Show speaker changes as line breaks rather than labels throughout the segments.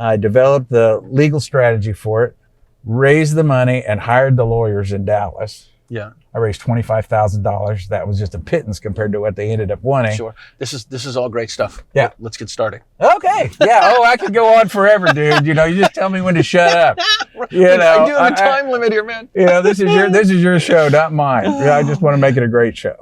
I developed the legal strategy for it, raised the money, and hired the lawyers in Dallas.
Yeah.
I raised $25,000. That was just a pittance compared to what they ended up wanting.
Sure. This is all great stuff.
Yeah.
Let's get started.
Okay. Yeah. Oh, I could go on forever, dude. You just tell me when to shut up.
I do have a time limit here, man.
This is your show, not mine. I just want to make it a great show.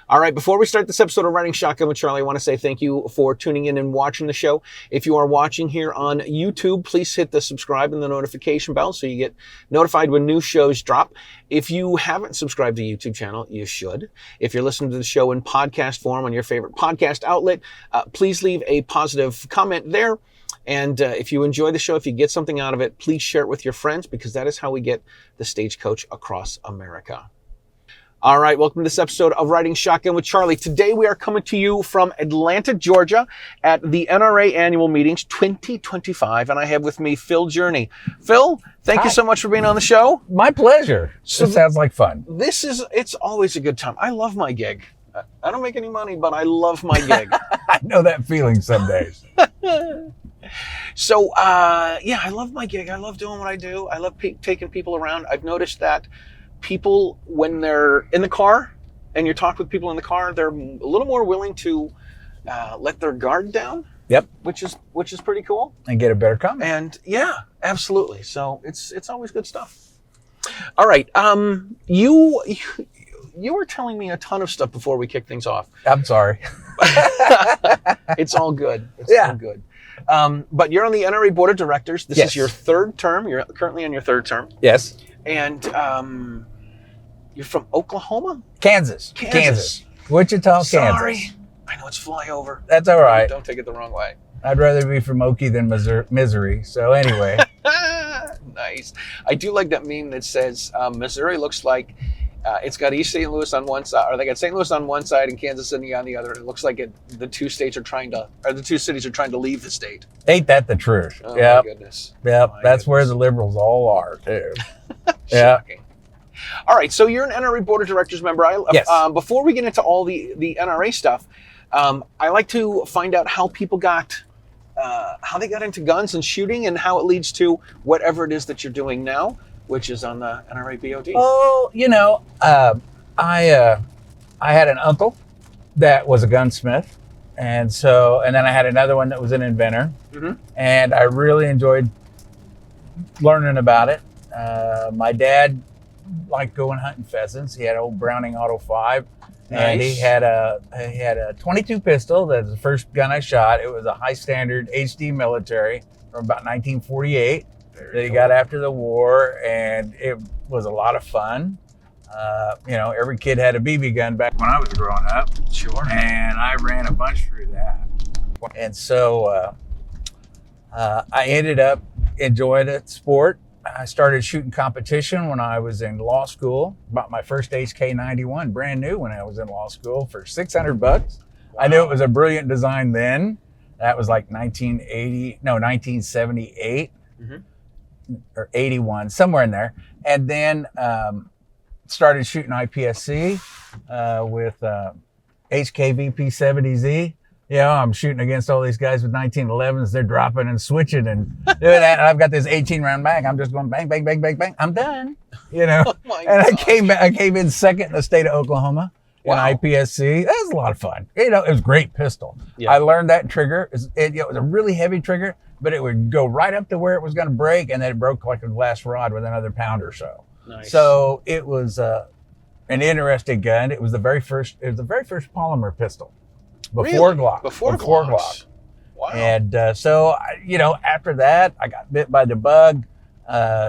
All right, before we start this episode of Riding Shotgun with Charlie, I want to say thank you for tuning in and watching the show. If you are watching here on YouTube, please hit the subscribe and the notification bell so you get notified when new shows drop. If you haven't subscribed to the YouTube channel, you should. If you're listening to the show in podcast form on your favorite podcast outlet, please leave a positive comment there. And if you enjoy the show, if you get something out of it, please share it with your friends because that is how we get the Stagecoach across America. All right, welcome to this episode of Riding Shotgun with Charlie. Today we are coming to you from Atlanta, Georgia at the NRA Annual Meetings 2025, and I have with me Phil Journey. Phil, thank you so much for being on the show.
My pleasure. So it sounds like fun.
It's always a good time. I love my gig. I don't make any money, but I love my gig.
I know that feeling some days.
So, I love my gig. I love doing what I do. I love taking people around. I've noticed that people, when they're in the car and you talk with people in the car, they're a little more willing to let their guard down.
Yep.
Which is pretty cool.
And get a better comment.
And yeah, absolutely. So it's always good stuff. All right. You were telling me a ton of stuff before we kick things off.
I'm sorry.
It's all good. It's all good. But you're on the NRA Board of Directors. This is your third term. You're currently on your third term.
Yes.
And you're from Oklahoma?
Kansas. Wichita,
Sorry.
Kansas.
I know it's flyover.
That's all right.
Don't take it the wrong way.
I'd rather be from Okie than Misery. So anyway.
Nice. I do like that meme that says Missouri looks like it's got East St. Louis on one side, or they got St. Louis on one side and Kansas City on the other. It looks like the two cities are trying to leave the state.
Ain't that the truth?
Oh my goodness.
Yep. That's where the liberals all are too.
Shocking. All right. So you're an NRA Board of Directors member.
Yes.
Before we get into all the NRA stuff, I like to find out how people how they got into guns and shooting and how it leads to whatever it is that you're doing now, which is on the NRA BOD.
Oh, I had an uncle that was a gunsmith. And then I had another one that was an inventor. Mm-hmm. And I really enjoyed learning about it. My dad liked going hunting pheasants. He had an old Browning Auto 5. Nice. And he had a 22 pistol. That's the first gun I shot. It was a high standard HD military from about 1948 that he got after the war, and it was a lot of fun. Every kid had a BB gun back when I was growing up.
Sure.
And I ran a bunch through that. And so I ended up enjoying the sport. I started shooting competition when I was in law school. Bought my first HK91, brand new, when I was in law school for $600. Wow. I knew it was a brilliant design then. That was like 1978 or 81, somewhere in there. And then started shooting IPSC with HKVP70Z. I'm shooting against all these guys with 1911s. They're dropping and switching and doing that. And I've got this 18-round mag. I'm just going bang, bang, bang, bang, bang. I'm done.
Oh
and I came in second in the state of Oklahoma in IPSC. That was a lot of fun. It was a great pistol. Yeah. I learned that trigger. It was a really heavy trigger, but it would go right up to where it was going to break, and then it broke like a glass rod with another pound or so.
Nice.
So it was an interesting gun. It was the very first polymer pistol. Before Glock.
Before Glock.
Wow. And so after that, I got bit by the bug,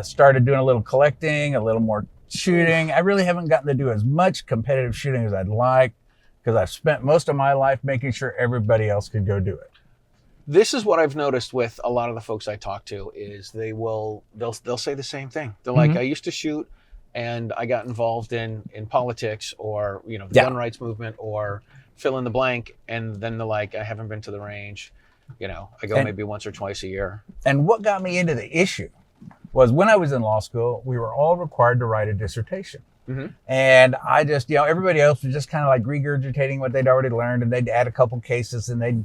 started doing a little collecting, a little more shooting. I really haven't gotten to do as much competitive shooting as I'd like because I've spent most of my life making sure everybody else could go do it.
This is what I've noticed with a lot of the folks I talk to is they'll say the same thing. They're like, I used to shoot and I got involved in politics or, the
Yeah.
gun rights movement or fill in the blank. And then they're like, I haven't been to the range. I go maybe once or twice a year.
And what got me into the issue was when I was in law school, we were all required to write a dissertation.
Mm-hmm.
And I just, everybody else was just kind of like regurgitating what they'd already learned, and they'd add a couple cases and they'd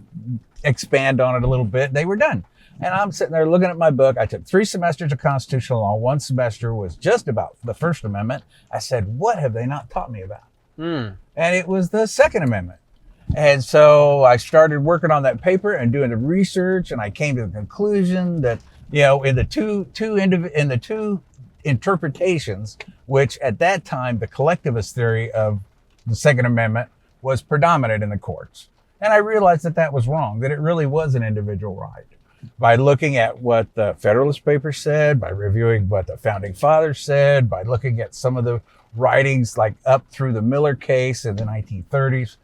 expand on it a little bit. They were done. And I'm sitting there looking at my book. I took 3 semesters of constitutional law. 1 semester was just about the First Amendment. I said, what have they not taught me about? And it was the Second Amendment. And so I started working on that paper and doing the research, and I came to the conclusion that, in the two interpretations, which at that time, the collectivist theory of the Second Amendment was predominant in the courts. And I realized that that was wrong, that it really was an individual right. By looking at what the Federalist Papers said, by reviewing what the Founding Fathers said, by looking at some of the writings like up through the Miller case in the 1930s,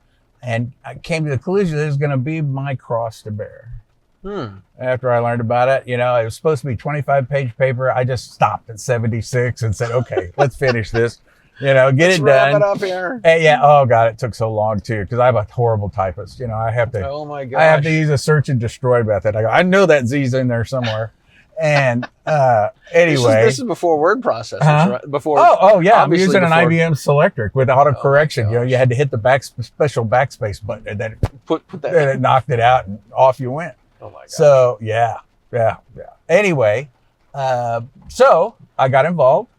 and I came to the conclusion that it was going to be my cross to bear. After I learned about it, it was supposed to be a 25-page paper. I just stopped at 76 and said, okay, let's finish this. Get
Let's
it
wrap
done.
it up here.
And yeah. Oh God, it took so long too because I'm a horrible typist. I have to.
Oh my gosh.
I have to use a search and destroy method. I know that Z's in there somewhere. And anyway,
this is before word processors, right? Before.
Oh yeah, I'm using
before,
an IBM Selectric with autocorrection.
Oh
You had to hit the special backspace button, and then
put that.
Then it knocked it out, and off you went.
Oh my gosh.
So yeah. Anyway, so I got involved.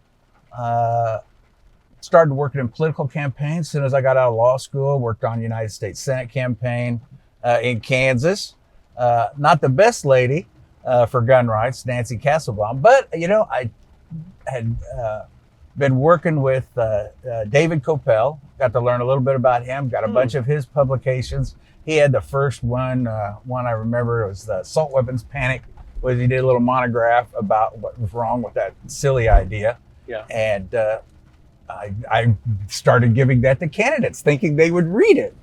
Started working in political campaigns as soon as I got out of law school. Worked on United States Senate campaign in Kansas. Not the best lady for gun rights, Nancy Castlebaum, but I had been working with David Coppell. Got to learn a little bit about him. Got a bunch of his publications. He had the first one I remember, it was the Assault Weapons Panic, was he did a little monograph about what was wrong with that silly idea.
Yeah.
And I started giving that to candidates thinking they would read it,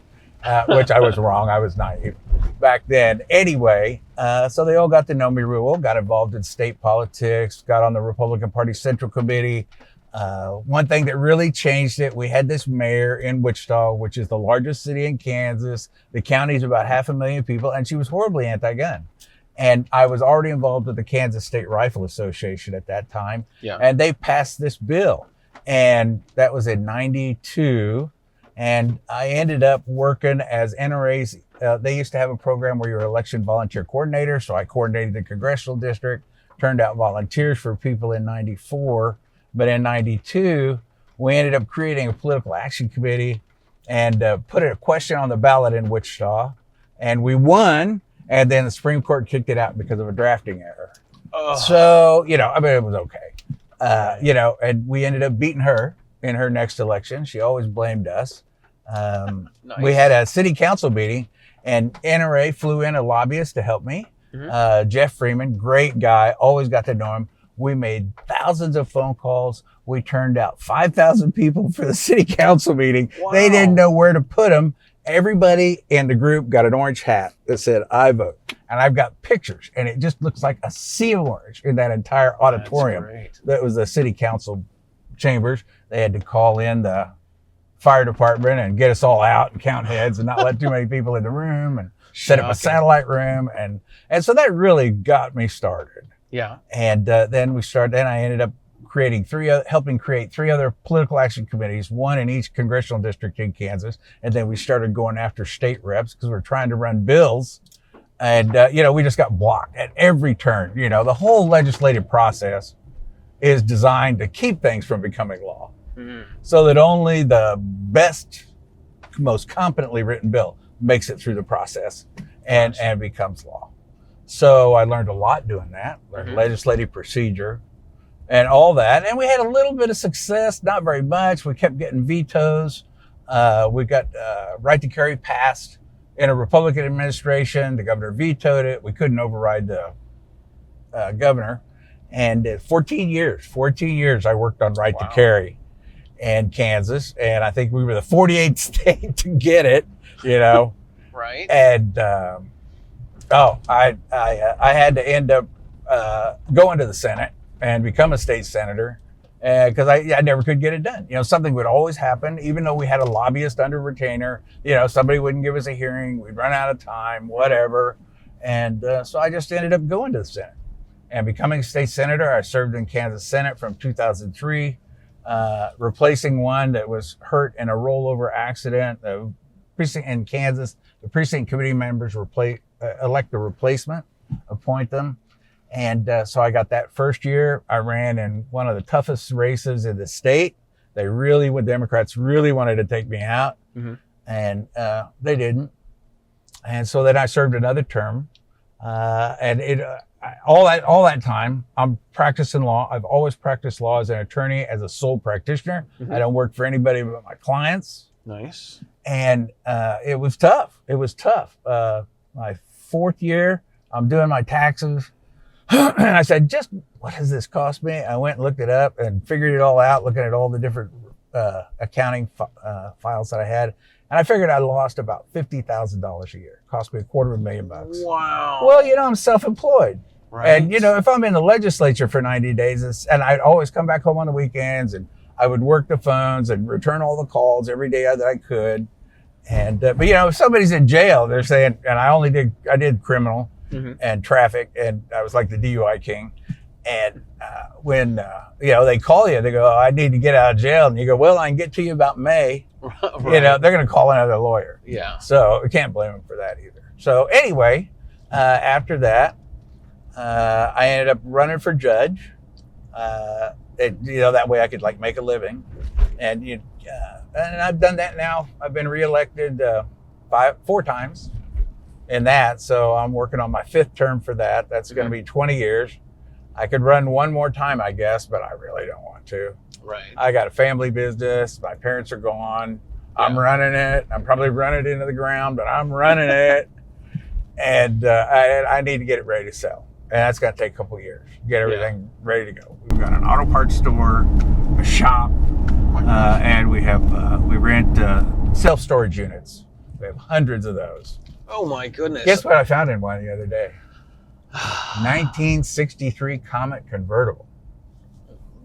which I was wrong. I was naive back then. Anyway, so they all got to know me real well, got involved in state politics, got on the Republican Party Central Committee. One thing that really changed it, we had this mayor in Wichita, which is the largest city in Kansas. The county's about 500,000 people, and she was horribly anti-gun. And I was already involved with the Kansas State Rifle Association at that time.
Yeah.
And they passed this bill. And that was in 92. And I ended up working as NRA's. They used to have a program where you were election volunteer coordinator. So I coordinated the congressional district, turned out volunteers for people in 94. But in 92, we ended up creating a political action committee and put a question on the ballot in Wichita. And we won. And then the Supreme Court kicked it out because of a drafting error. So, it was okay. And we ended up beating her in her next election. She always blamed us.
Nice.
We had a city council meeting, and NRA flew in a lobbyist to help me. Jeff Freeman, great guy, always got to know him. We made thousands of phone calls. We turned out 5,000 people for the city council meeting.
Wow.
They didn't know where to put them. Everybody in the group got an orange hat that said, I vote. And I've got pictures, and it just looks like a sea of orange in that entire auditorium. That was the city council chambers. They had to call in the fire department and get us all out and count heads and not let too many people in the room and set up a satellite room. And so that really got me started.
Yeah.
And then I ended up helping create 3 other political action committees, 1 in each congressional district in Kansas. And then we started going after state reps because we're trying to run bills. And, we just got blocked at every turn. The whole legislative process is designed to keep things from becoming law. So that only the best, most competently written bill makes it through the process and becomes law. So I learned a lot doing that, learned legislative procedure and all that. And we had a little bit of success, not very much. We kept getting vetoes. We got right to carry passed in a Republican administration. The governor vetoed it. We couldn't override the governor. And 14 years I worked on right to carry in Kansas. And I think we were the 48th state to get it,
Right.
And I had to end up going to the Senate and become a state senator because I never could get it done. Something would always happen, even though we had a lobbyist under retainer. Somebody wouldn't give us a hearing. We'd run out of time, whatever. And so I just ended up going to the Senate and becoming a state senator. I served in Kansas Senate from 2003, replacing one that was hurt in a rollover accident. The precinct in Kansas, the precinct committee members elect a replacement, appoint them. And so I got that first year. I ran in one of the toughest races in the state. Democrats really wanted to take me out, and they didn't. And so then I served another term, and all that time I'm practicing law. I've always practiced law as an attorney, as a sole practitioner. I don't work for anybody but my clients.
Nice.
And it was tough. My fourth year, I'm doing my taxes. And I said, just what does this cost me? I went and looked it up and figured it all out, looking at all the different accounting files that I had. And I figured I lost about $50,000 a year. It cost me $250,000.
Wow.
Well, I'm self-employed.
Right.
And, if I'm in the legislature for 90 days, and I'd always come back home on the weekends, and I would work the phones and return all the calls every day that I could. And, but, if somebody's in jail, they're saying, and I did criminal. And traffic, and I was like the DUI king. And when they call you, they go, I need to get out of jail, and you go, well, I can get to you about May. Right. They're going to call another lawyer.
Yeah.
So we can't blame them for that either. So anyway, after that, I ended up running for judge. That way I could make a living, and I've done that now. I've been reelected 4 times. In that, so I'm working on my 5th term for that. That's going to be 20 years. I could run one more time, I guess, but I really don't want to.
Right.
I got a family business. My parents are gone. Yeah. I'm running it. I'm probably running it into the ground, but I'm running it. And I need to get it ready to sell. And that's going to take a couple of years. Get everything ready to go. We've got an auto parts store, a shop, and we rent self-storage units. We have hundreds of those.
Oh my goodness.
Guess what I found in one the other day? 1963 Comet convertible.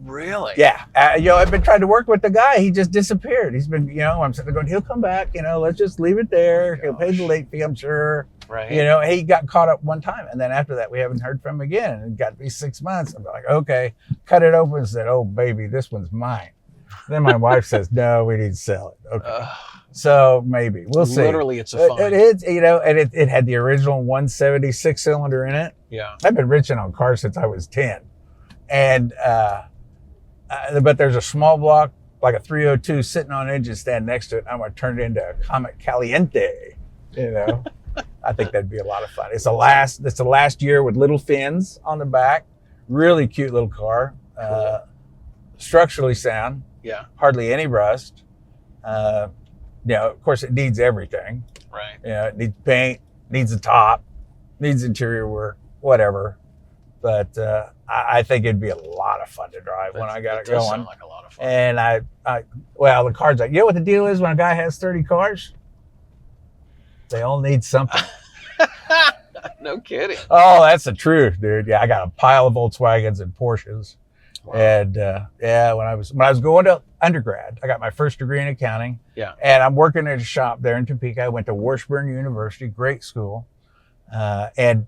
Really?
Yeah. I've been trying to work with the guy. He just disappeared. He's been, I'm sitting there going, he'll come back, let's just leave it there. He'll pay the late fee, I'm sure.
Right.
He got caught up one time. And then after that, we haven't heard from him again. It got to be 6 months. I'm like, okay, cut it open and said, oh, baby, this one's mine. Then my wife says, no, we need to sell it. Okay. So maybe we'll see.
Literally, it's a find.
It is, and it had the original 176 cylinder in it.
Yeah.
I've been rinsing on cars since I was 10. And, but there's a small block, like a 302 sitting on an engine stand next to it. I'm going to turn it into a Comet Caliente, I think that'd be a lot of fun. It's the last year with little fins on the back. Really cute little car. Cool. Structurally sound.
Yeah. Hardly
any rust. Of course, it needs everything.
Right.
It needs paint, needs a top, needs interior work, whatever. But I think it'd be a lot of fun to drive when I got it going.
Sound like a lot of fun.
And the car's like, what the deal is when a guy has 30 cars? They all need something.
No kidding.
Oh, that's the truth, dude. Yeah, I got a pile of Volkswagens and Porsches. Wow. And when I was going to undergrad, I got my first degree in accounting.
Yeah.
And I'm working at a shop there in Topeka. I went to Washburn University, great school. And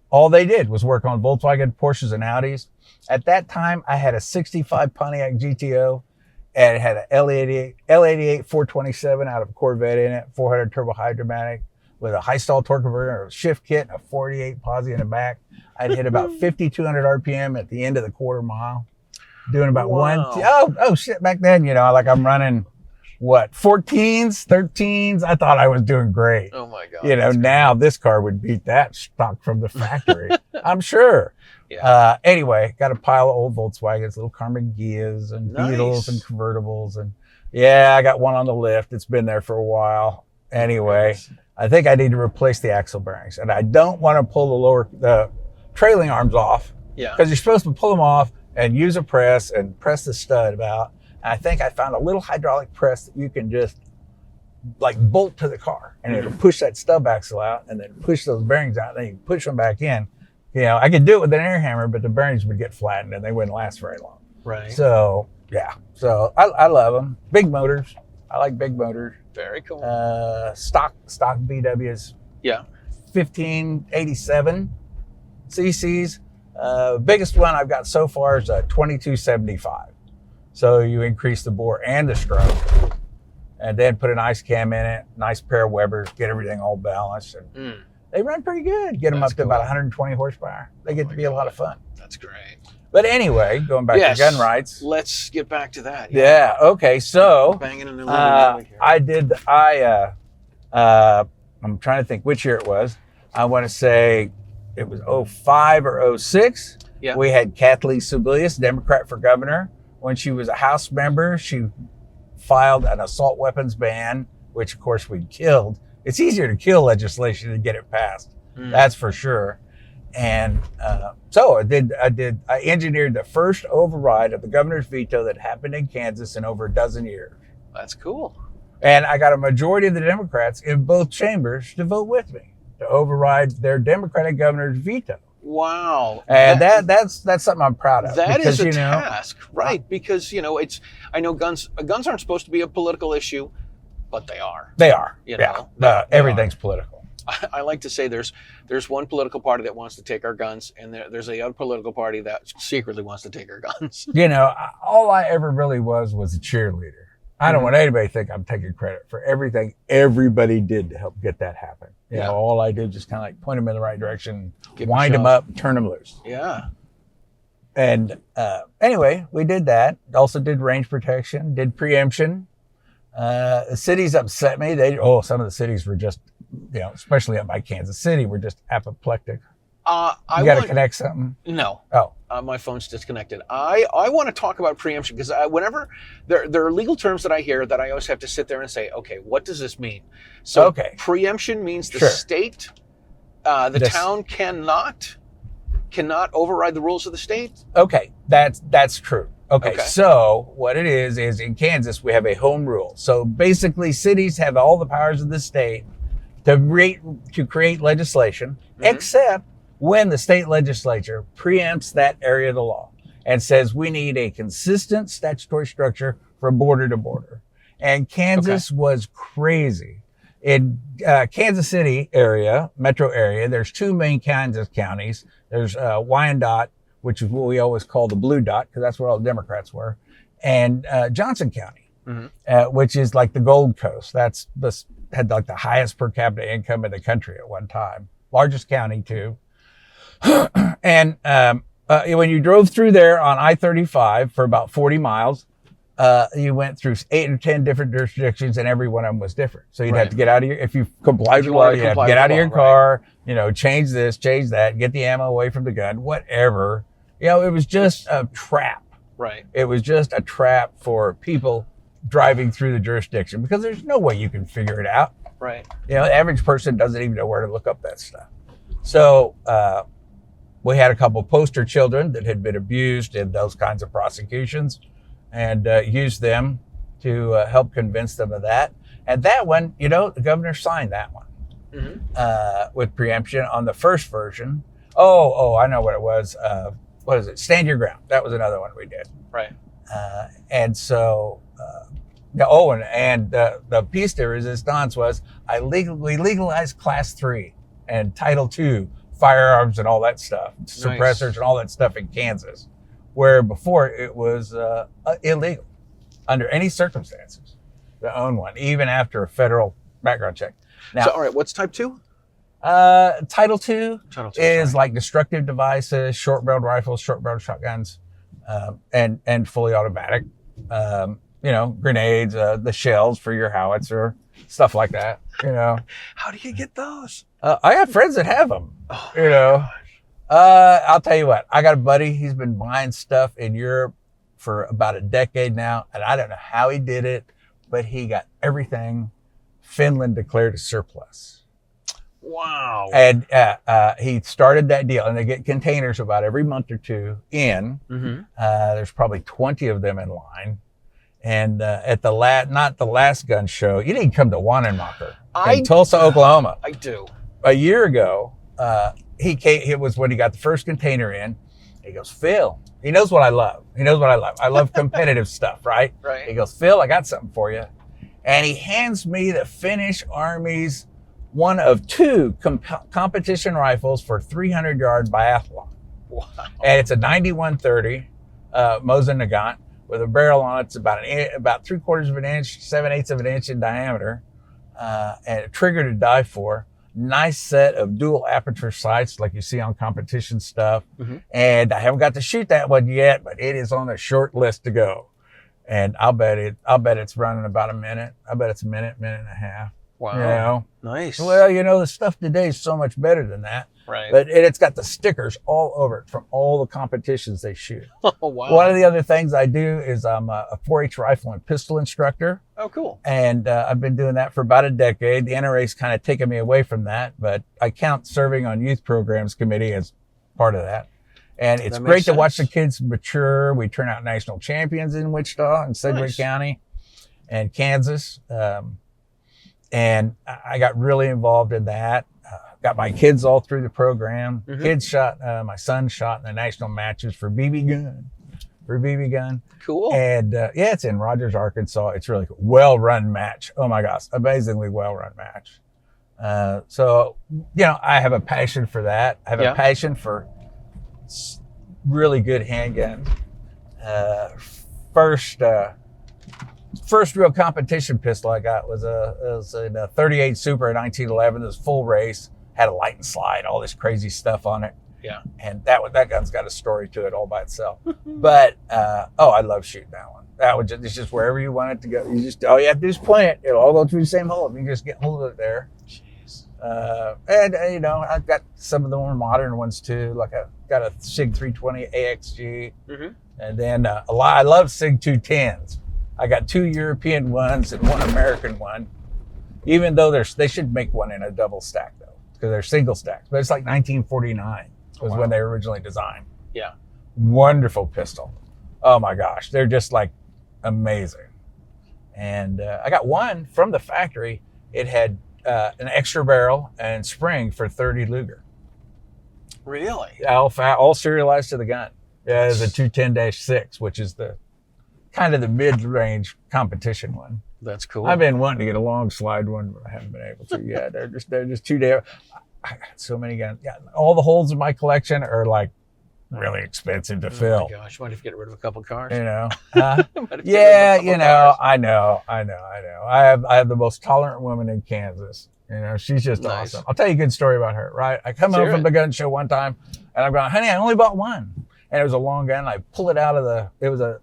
all they did was work on Volkswagen, Porsches, and Audis. At that time, I had a 65 Pontiac GTO, and it had an L88 427 out of a Corvette in it, 400 turbo hydromatic with a high stall torque converter, a shift kit, and a 48 posi in the back. I'd hit about 5,200 RPM at the end of the quarter mile, doing about oh shit, back then, I'm running 14s, 13s. I thought I was doing great.
Oh my God.
Now this car would beat that stock from the factory. I'm sure. Yeah. Anyway, got a pile of old Volkswagens, little Carmen Gias and Beetles and convertibles. And I got one on the lift. It's been there for a while. Anyway, I think I need to replace the axle bearings, and I don't want to pull the trailing arms off.
Yeah.
Because you're supposed to pull them off and use a press and press the stud about. And I think I found a little hydraulic press that you can just bolt to the car, and it'll push that stub axle out and then push those bearings out. Then you push them back in. I could do it with an air hammer, but the bearings would get flattened and they wouldn't last very long.
Right.
So yeah, so I love them. Big motors. I like big motors.
Very cool.
Stock BWs.
Yeah.
1587 cc's. Biggest one I've got so far is a 2275. So you increase the bore and the stroke, and then put an ice cam in it, nice pair of Webers, get everything all balanced, and they run pretty good. Get them up to about 120 horsepower. They get to be a lot of fun.
That's great.
But anyway, going back to gun rights.
Let's get back to that.
Yeah. Okay. So
banging in the living here.
I'm trying to think which year it was. I want to say it was 05 or 06.
Yeah.
We had Kathleen Sebelius, Democrat for governor. When she was a House member, she filed an assault weapons ban, which of course we killed. It's easier to kill legislation than get it passed. That's for sure. And so I engineered the first override of the governor's veto that happened in Kansas in over a dozen years.
That's cool.
And I got a majority of the Democrats in both chambers to vote with me to override their Democratic governor's veto.
Wow.
And that's something I'm proud of.
That is a task, right? Because, I know guns aren't supposed to be a political issue, but they are.
They are.
Yeah.
Everything's political.
I like to say there's one political party that wants to take our guns, and there's a other political party that secretly wants to take our guns.
All I ever really was a cheerleader. I don't want anybody to think I'm taking credit for everything everybody did to help get that happen. All I did just kind of like point them in the right direction, wind them up, turn them loose.
Yeah.
And anyway, we did that. Also did range protection, did preemption. The cities upset me. Some of the cities were just, especially up by Kansas City, were just apoplectic. You got to connect something?
No.
Oh.
My phone's disconnected. I want to talk about preemption because whenever there are legal terms that I hear that I always have to sit there and say, okay, what does this mean? So preemption means the state, the town cannot override the rules of the state?
Okay, that's true. Okay, so what it is in Kansas, we have a home rule. So basically cities have all the powers of the state to create legislation, except when the state legislature preempts that area of the law and says we need a consistent statutory structure from border to border. And Kansas was crazy. In Kansas City area, metro area, there's two main Kansas counties. There's Wyandotte, which is what we always call the blue dot, because that's where all the Democrats were, and Johnson County, which is like the Gold Coast. Had like the highest per capita income in the country at one time. Largest county too. And when you drove through there on I-35 for about 40 miles, you went through 8 or 10 different jurisdictions, and every one of them was different. So you'd have to get out of if you complied with the law, you have to get out of your car, change this, change that, get the ammo away from the gun, whatever. It was just a trap.
Right.
It was just a trap for people driving through the jurisdiction because there's no way you can figure it out.
Right.
The average person doesn't even know where to look up that stuff. So, we had a couple poster children that had been abused in those kinds of prosecutions and used them to help convince them of that. And that one, the governor signed that one with preemption on the first version. I know what it was. What is it? Stand Your Ground. That was another one we did.
Right.
And so, the piece de resistance was we legalized Class 3 and Title 2 firearms and all that stuff, suppressors and all that stuff in Kansas, where before it was illegal under any circumstances to own one, even after a federal background check. Now,
so, all right, what's Type 2?
Title 2 is like destructive devices, short-barreled rifles, short-barreled shotguns, and fully automatic. Grenades, the shells for your howitzer, stuff like that.
How do you get those?
I got friends that have them. I'll tell you what. I got a buddy. He's been buying stuff in Europe for about a decade now, and I don't know how he did it, but he got everything Finland declared a surplus.
Wow.
And he started that deal, and they get containers about every month or two in. There's probably 20 of them in line. And at not the last gun show, you didn't come to Wanenmacher in Tulsa, Oklahoma.
I do.
A year ago, it was when he got the first container in, He goes, Phil, he knows what I love. He knows what I love. I love competitive stuff, right?
Right.
He goes, Phil, I got something for you. And he hands me the Finnish Army's one of two competition rifles for 300-yard biathlon.
Wow.
And it's a 9130 Mosin Nagant with a barrel on it. It's about 3/4 of an inch, 7/8 of an inch in diameter, and a trigger to die for. Nice set of dual aperture sights like you see on competition stuff.
Mm-hmm.
And I haven't got to shoot that one yet, but it is on the short list to go. And I'll bet it's running about a minute. I bet it's a minute and a half.
Wow.
You know?
Nice.
Well, the stuff today is so much better than that.
Right.
But it's got the stickers all over it from all the competitions they shoot.
Oh, wow.
One of the other things I do is I'm a 4-H rifle and pistol instructor.
Oh, cool.
And I've been doing that for about a decade. The NRA's kind of taken me away from that, but I count serving on youth programs committee as part of that. And it's great to watch the kids mature. We turn out national champions in Wichita and Sedgwick County and Kansas. And I got really involved in that. Got my kids all through the program.
Mm-hmm.
Kids shot, my son shot in the national matches for BB gun.
Cool.
And it's in Rogers, Arkansas. It's really cool. Well-run match. Oh my gosh, amazingly well-run match. So, I have a passion for that. I have a passion for really good handguns. First real competition pistol I got was a 38 Super in 1911. It was full race, had a light and slide, all this crazy stuff on it.
Yeah.
And that gun's got a story to it all by itself. But I love shooting that one. It's just wherever you want it to go. All you have to do is point it. It'll all go through the same hole. You just get hold of it there.
Jeez.
And I've got some of the more modern ones too. Like I've got a SIG 320 AXG, and then I love SIG 210s. I got 2 European ones and 1 American one. Even though they should make one in a double stack though, because they're single stacks. But it's like 1949 was when they were originally designed. Yeah. Wonderful pistol. Oh my gosh, they're just like amazing. And I got one from the factory. It had an extra barrel and spring for 30 Luger.
Really?
All serialized to the gun. Yeah, it's a 210-6, which is the kind of the mid-range competition one.
That's cool.
I've been wanting to get a long slide one, but I haven't been able to yet. They're just too damn. I got so many guns. Yeah, all the holes in my collection are like really expensive to fill.
Oh my gosh, what if you get rid of a couple cars?
I know. I have the most tolerant woman in Kansas. She's just awesome. I'll tell you a good story about her, right? I come home from the gun show one time and I'm going, honey, I only bought one. And it was a long gun. I pull it out of it was a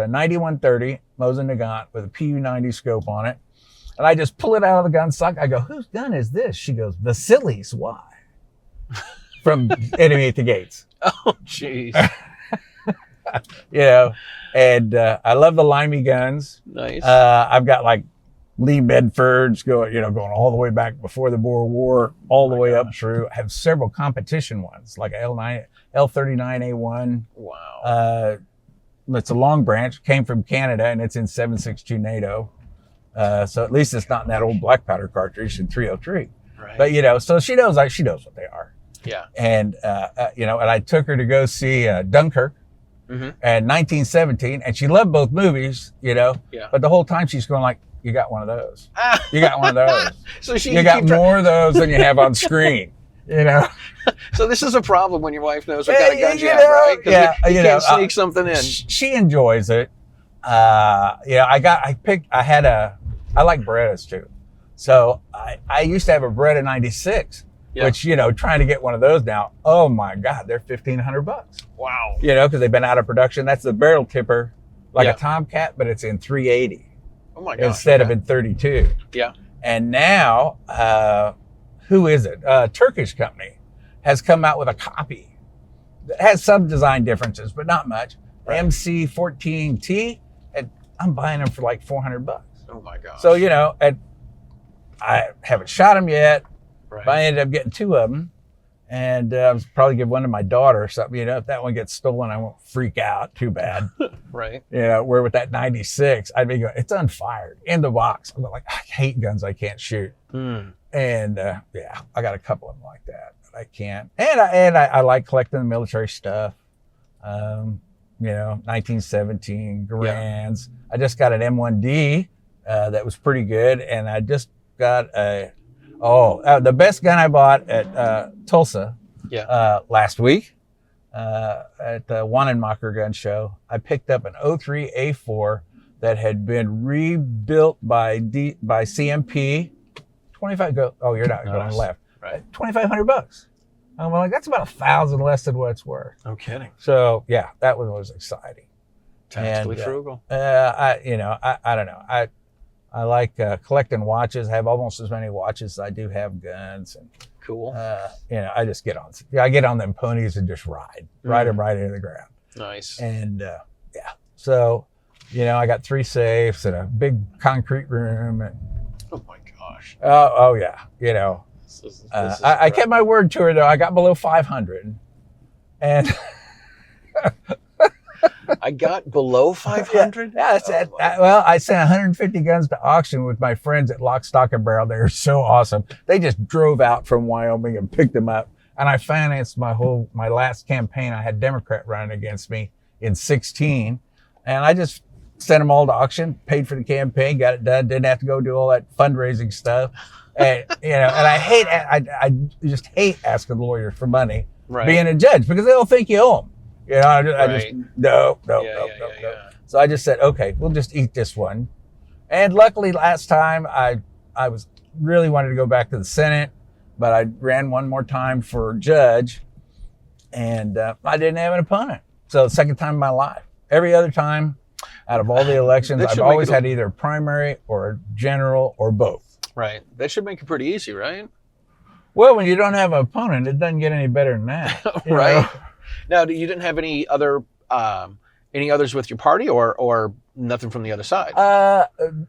9130 Mosin Nagant with a PU-90 scope on it. And I just pull it out of the gun stock. I go, whose gun is this? She goes, Vasily's. Why? From Enemy at the Gates.
Oh, jeez.
And I love the limey guns. Nice. I've got like Lee Bedfords going all the way back before the Boer War, all the way up through. I have several competition ones, like L39A1. Wow. It's a long branch, came from Canada, and it's in 7.62 NATO. So at least it's not in that old black powder cartridge in 303. Right. But so she knows what they are. Yeah. And and I took her to go see Dunkirk in 1917, and she loved both movies, Yeah. But the whole time she's going like, you got one of those. You got one of those. So you got more of those than you have on screen.
So this is a problem when your wife knows what kind of guns you have, right? Because you can't sneak something in.
She enjoys it. I like Berettas too. So I used to have a Beretta 96, which, trying to get one of those now, oh my God, they're $1,500. Wow. Because they've been out of production. That's the barrel tipper, like a Tomcat, but it's in 380. Oh my gosh. Instead of in 32. Yeah. And now, who is it? A Turkish company has come out with a copy that has some design differences, but not much. Right. MC14T, and I'm buying them for like $400. Oh my gosh. So, and I haven't shot them yet, but I ended up getting 2 of them. And I'll probably give one to my daughter or something. If that one gets stolen, I won't freak out too bad. Right. Where with that 96, I'd be going, it's unfired in the box. I'm like, I hate guns I can't shoot. And I got a couple of them like that, but I can't. And I like collecting the military stuff. 1917 Garands. I just got an M1D that was pretty good, and I just got the best gun I bought at Tulsa last week at the Wanenmacher gun show. I picked up an 03 A4 that had been rebuilt by CMP. 25 go. Oh, you're not going left.
Right.
$2,500. I'm like, that's about $1,000 less than what it's worth.
No kidding.
So yeah, that one was exciting.
Tactically frugal.
I don't know. I like collecting watches. I have almost as many watches as I do have guns. And
cool.
I just get on them ponies and just ride them right into the ground.
Nice.
And so I got 3 safes and a big concrete room. And
oh my gosh.
Oh yeah. I kept my word to her though. I got below 500, and
I got below 500.
Yeah, well, I sent 150 guns to auction with my friends at Lock, Stock, and Barrel. They were so awesome. They just drove out from Wyoming and picked them up, and I financed my last campaign. I had Democrat running against me in 16, and I just sent them all to auction, paid for the campaign, got it done. Didn't have to go do all that fundraising stuff. And I just hate asking lawyers for money, being a judge, because they'll think you owe them. No. So I just said, okay, we'll just eat this one. And luckily last time I was really wanted to go back to the Senate, but I ran one more time for judge, and I didn't have an opponent. So the second time in my life. Every other time out of all the elections, I've always had either a primary or a general or both.
Right. That should make it pretty easy, right?
Well, when you don't have an opponent, it doesn't get any better than that.
Right. Now, you didn't have any others with your party, or nothing from the other side?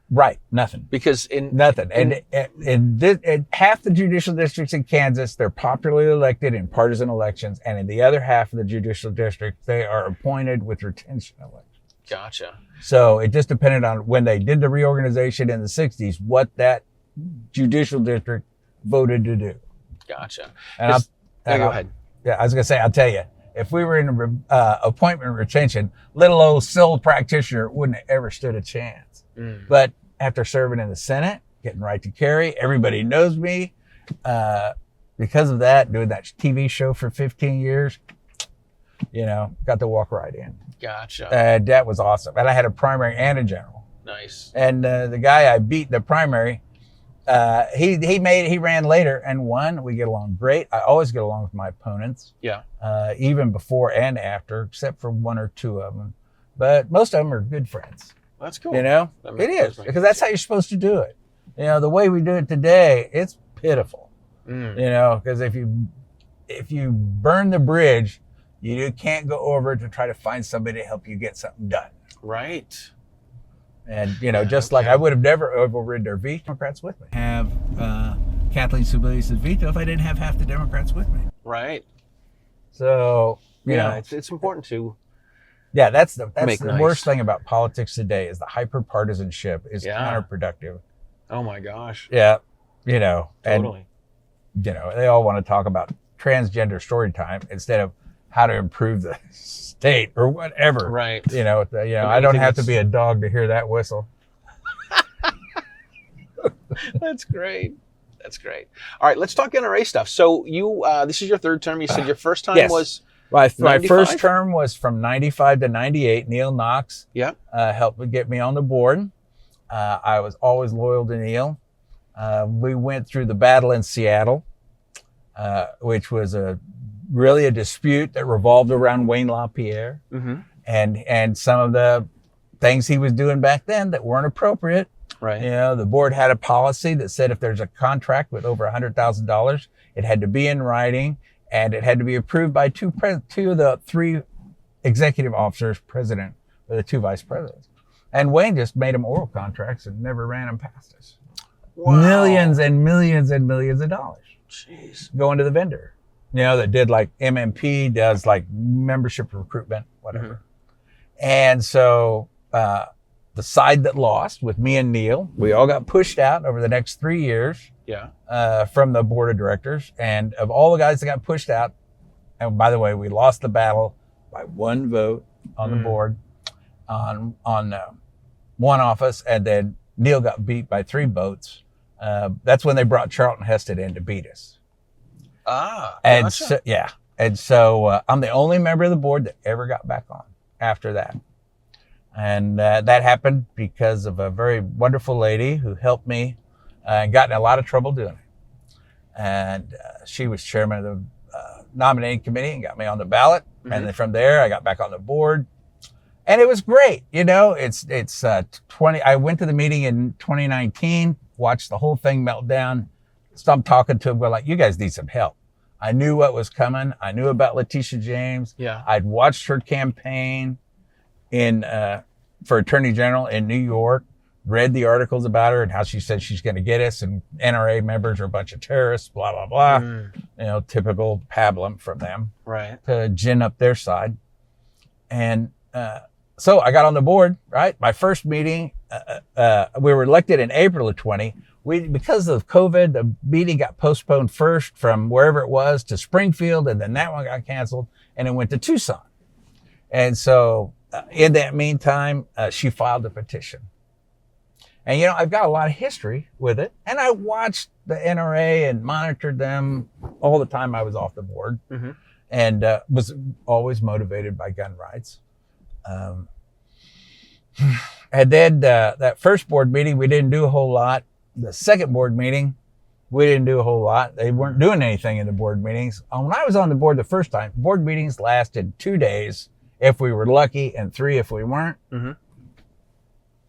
Right. Nothing.
Because
nothing. And half the judicial districts in Kansas, they're popularly elected in partisan elections. And in the other half of the judicial district, they are appointed with retention elections.
Gotcha.
So it just depended on when they did the reorganization in the 60s, what that judicial district voted to do.
Gotcha.
And
go ahead.
Yeah, I was going to say, I'll tell you, if we were in appointment retention, little old sole practitioner wouldn't have ever stood a chance. But after serving in the Senate, getting right to carry, everybody knows me. Because of that, doing that TV show for 15 years, got to walk right in.
Gotcha.
That was awesome. And I had a primary and a general.
Nice.
And the guy I beat the primary, he ran later and won. We get along great. I always get along with my opponents. Yeah. Even before and after, except for 1 or 2 of them. But most of them are good friends.
That's cool.
It is, because that's how you're supposed to do it. The way we do it today, it's pitiful. Because if you burn the bridge, you can't go over to try to find somebody to help you get something done.
Right.
And, just like I would have never overridden their veto Democrats with me. Have Kathleen Sebelius' veto if I didn't have half the Democrats with me.
Right.
So,
it's important to.
Yeah, that's the worst thing about politics today is the hyper-partisanship is counterproductive.
Oh my gosh.
Yeah.
Totally.
And, they all want to talk about transgender story time instead of how to improve the state or whatever.
Right.
I don't have to be a dog to hear that whistle.
That's great. That's great. All right, let's talk NRA stuff. So you, this is your 3rd term. You said your first time was
my first term was from 95 to 98. Neil Knox helped get me on the board. I was always loyal to Neil. We went through the battle in Seattle, which was really a dispute that revolved around Wayne LaPierre and some of the things he was doing back then that weren't appropriate.
Right.
The board had a policy that said if there's a contract with over $100,000, it had to be in writing and it had to be approved by two of the 3 executive officers, president, or the 2 vice presidents. And Wayne just made them oral contracts and never ran them past us. Wow. Millions and millions and millions of dollars.
Jeez.
Going to the vendor. That did like MMP, does like membership recruitment, whatever. And so the side that lost with me and Neil, we all got pushed out over the next 3 years from the board of directors. And of all the guys that got pushed out, and by the way, we lost the battle by one vote on the board on one office, and then Neil got beat by 3 votes. That's when they brought Charlton Heston in to beat us. And
Gotcha.
so I'm the only member of the board that ever got back on after that. And that happened because of a very wonderful lady who helped me and got in a lot of trouble doing it. And she was chairman of the nominating committee and got me on the ballot. And then from there, I got back on the board. And it was great. You know, it's 20. I went to the meeting in 2019, watched the whole thing melt down, stopped talking to them, go like, you guys need some help. I knew what was coming. I knew about Letitia James.
Yeah.
I'd watched her campaign for Attorney General in New York, read the articles about her and how she said she's going to get us, and NRA members are a bunch of terrorists, blah, blah, blah. You know, typical pablum from them.
Right.
To gin up their side. And so I got on the board, right? My first meeting, we were elected in April of 20. Because of COVID, the meeting got postponed first from wherever it was to Springfield, and then that one got canceled, and it went to Tucson. And so in that meantime, she filed a petition. And, you know, I've got a lot of history with it, and I watched the NRA and monitored them all the time I was off the board, and was always motivated by gun rights. And then that first board meeting, we didn't do a whole lot. The second board meeting, we didn't do a whole lot. They weren't doing anything in the board meetings. When I was on the board the first time, board meetings lasted 2 days if we were lucky, and 3 if we weren't.